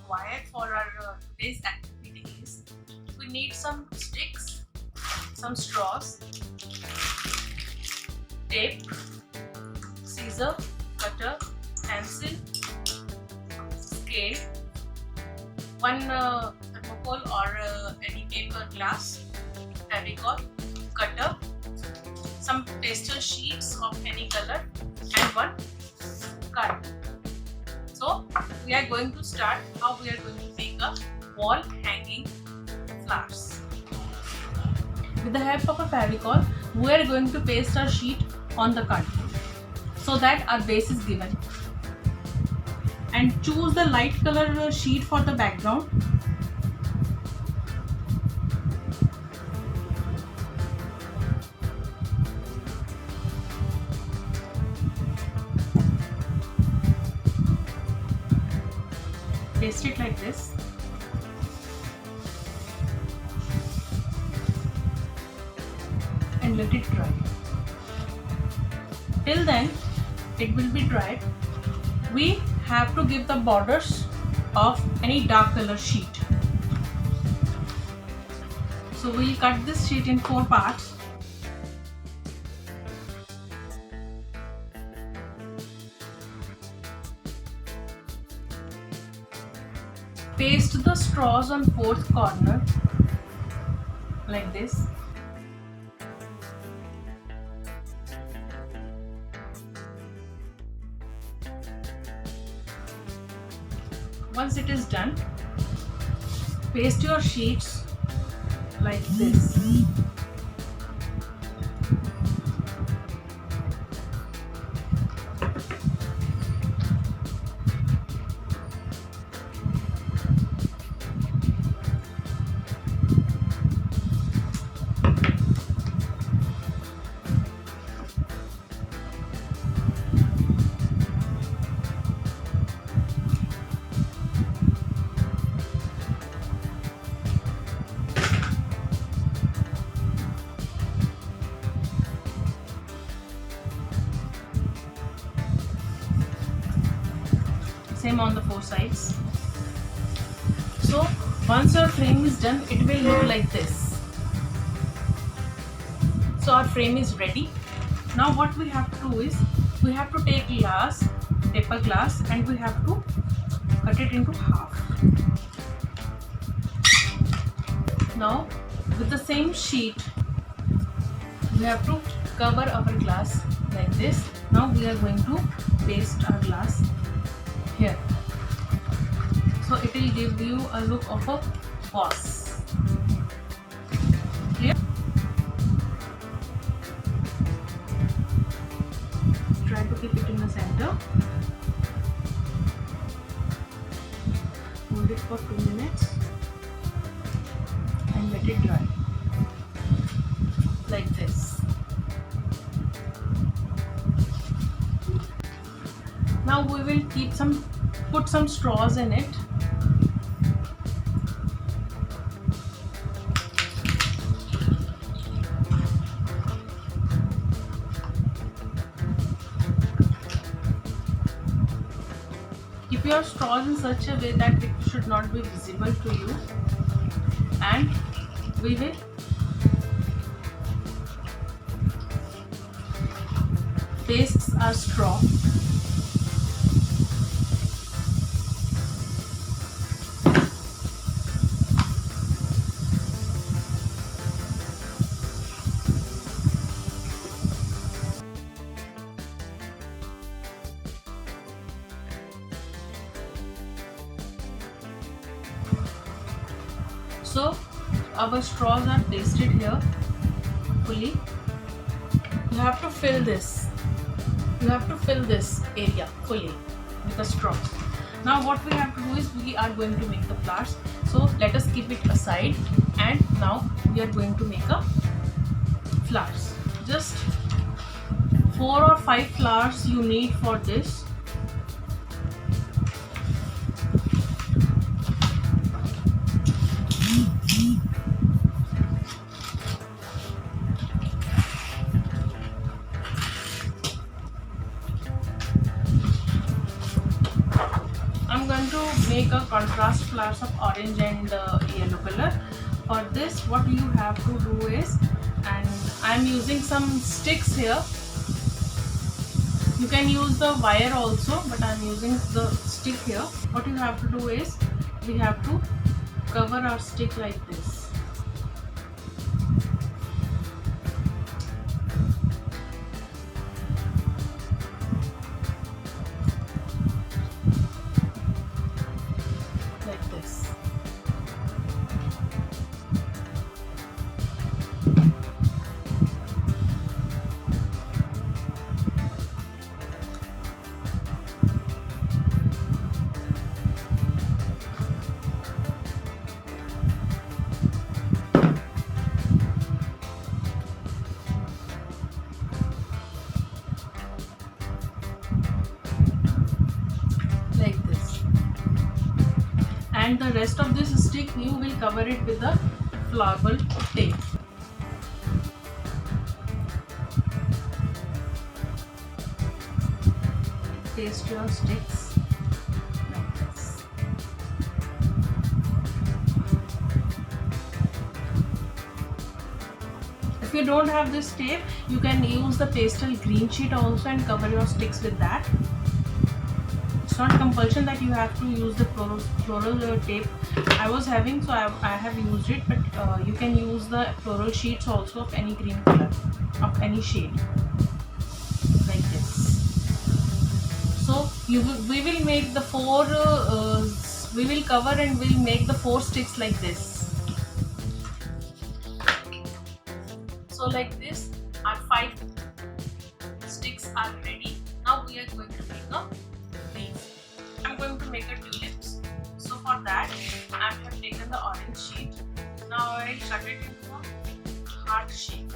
required for our today's activity is we need some sticks, some straws, tape, scissor, cutter, pencil, scale, one thermocol or any paper glass, fevicol, cutter, some pastel sheets of any color, and one card. So we are going to start how we are going to make a wall hanging flowers. With the help of a fevicol, we are going to paste our sheet on the card so that our base is given. And choose the light color sheet for the background. Paste it like this. And let it dry. Till then, it will be dried. We have to give the borders of any dark color sheet. So we'll cut this sheet in 4 parts. Paste the straws on 4th corner like this. Once it is done, paste your sheets like this. Same on the 4 sides. So once your frame is done, it will look like this. So our frame is ready. Now what we have to do is we have to take glass, paper glass, and we have to cut it into half. Now with the same sheet, we have to cover our glass like this. Now we are going to paste our glass here, so it will give you a look of a vase. Clear? Try to keep it in the center. Hold it for 2 minutes and let it dry like this. Now we will put some straws in it. Keep your straws in such a way that it should not be visible to you, and we will paste our straw. So our straws are pasted here fully. You have to fill this. You have to fill this area fully with the straws. Now what we have to do is we are going to make the flowers. So let us keep it aside, and now we are going to make a flowers. Just 4 or 5 flowers you need for this. I'm going going to make a contrast flowers of orange and yellow color. For this, what you have to do is, and I am using some sticks here. You can use the wire also, but I am using the stick here. What you have to do is, we have to cover our stick like this. Like this. And the rest of this stick you will cover it with the floral tape. Paste your sticks like this. If you don't have this tape, you can use the pastel green sheet also and cover your sticks with that. It's not compulsion that you have to use the floral tape. I was having, so I have used it, but you can use the floral sheets also of any green color, of any shade, like this. So we will make the we will cover and we'll make the 4 sticks like this. So like this, our 5 sticks are ready. Now we are going to make a leaf. I'm going to make a tulips. So for that, I have taken the orange sheet. Now I will cut it into a heart shape.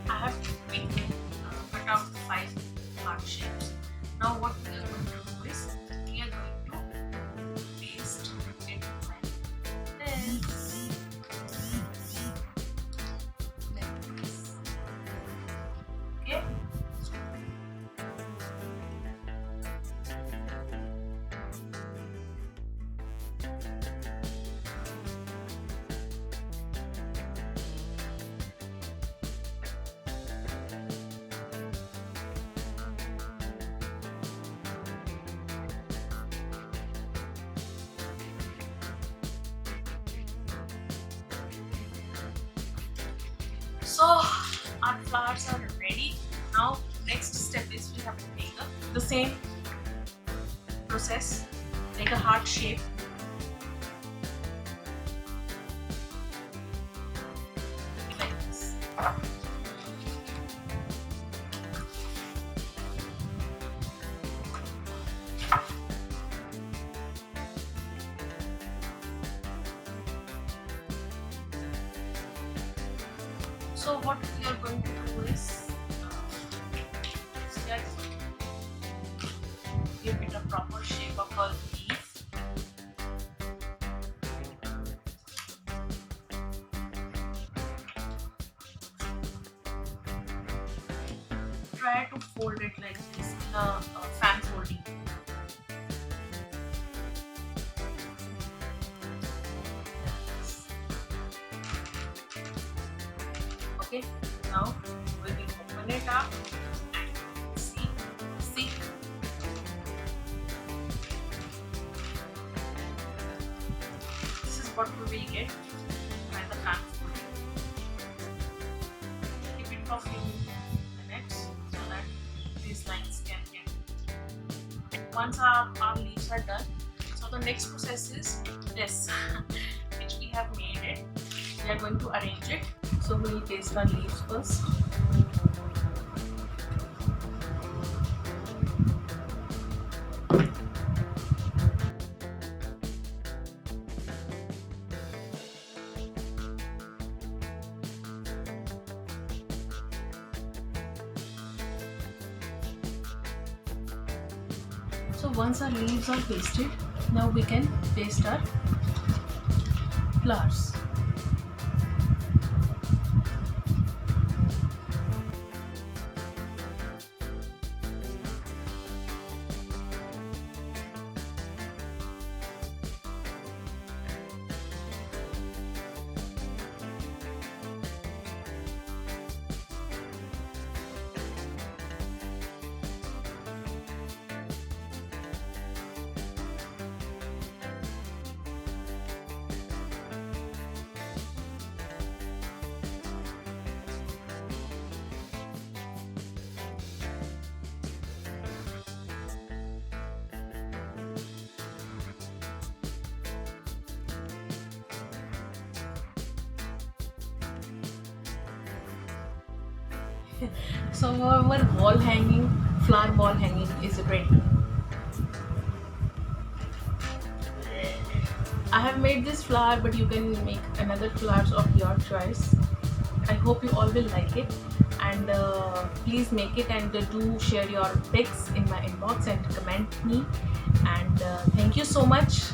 I have cut out 5 heart shapes. Now what we are going to do is, we are going to paste it like this. Okay. So our flowers are ready. Now next step is we have to make the same process, make a heart shape. Like this. So what we are going to do is just give it a proper shape of a leaf. Try to fold it like this in a fan folding. Okay, now we will open it up and see. This is what we will get by the fan folding. Keep it for a few minutes so that these lines can get. Once our leaves are done, so the next process is this, which we have made it. We are going to arrange it. So we'll paste our leaves first. So once our leaves are pasted, now we can paste our flowers. So our flower wall hanging is ready. I have made this flower, but you can make another flowers of your choice. I hope you all will like it, and please make it, and do share your pics in my inbox and comment me, and thank you so much.